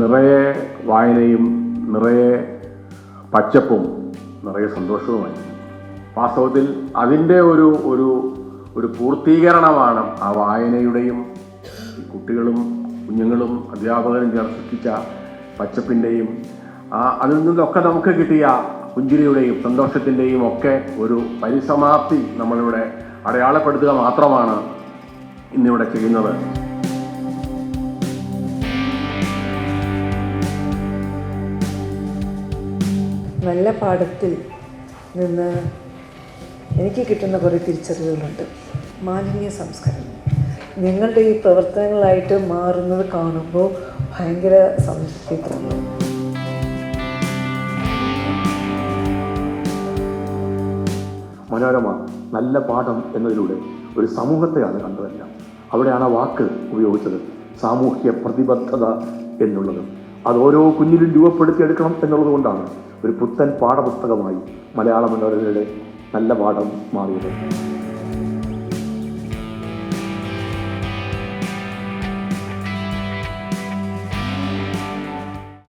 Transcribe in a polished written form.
നിറയെ വായനയും നിറയെ പച്ചപ്പും നിറയെ സന്തോഷവുമായി. വാസ്തവത്തിൽ അതിൻ്റെ ഒരു പൂർത്തീകരണമാണ് ആ വായനയുടെയും കുട്ടികളും കുഞ്ഞുങ്ങളും അധ്യാപകരും ചേർന്ന് സൃഷ്ടിച്ച പച്ചപ്പിൻ്റെയും അതിൽ നിന്നൊക്കെ നമുക്ക് കിട്ടിയ പുഞ്ചിരിയുടെയും സന്തോഷത്തിൻ്റെയും ഒക്കെ ഒരു പരിസമാപ്തി നമ്മളിവിടെ അടയാളപ്പെടുത്തുക മാത്രമാണ് ഇന്നിവിടെ ചെയ്യുന്നത്. നല്ല പാഠത്തിൽ നിന്ന് എനിക്ക് കിട്ടുന്ന കുറേ തിരിച്ചറിവുകളുണ്ട്. മാലിന്യ സംസ്കരണം നിങ്ങളുടെ ഈ പ്രവർത്തനങ്ങളായിട്ട് മാറുന്നത് കാണുമ്പോൾ ഭയങ്കര സംതൃപ്തി തോന്നുന്നു. മനോരമ നല്ല പാഠം എന്നതിലൂടെ ഒരു സമൂഹത്തെയാണ് കണ്ടതല്ല. അവിടെയാണ് ആ വാക്ക് ഉപയോഗിച്ചത്, സാമൂഹ്യ പ്രതിബദ്ധത എന്നുള്ളത്. അത് ഓരോ കുഞ്ഞിലും രൂപപ്പെടുത്തിയെടുക്കണം എന്നുള്ളത് കൊണ്ടാണ് ഒരു പുത്തൻ പാഠപുസ്തകമായി മലയാള മനോരമയുടെ നല്ല പാഠം മാറിയത്.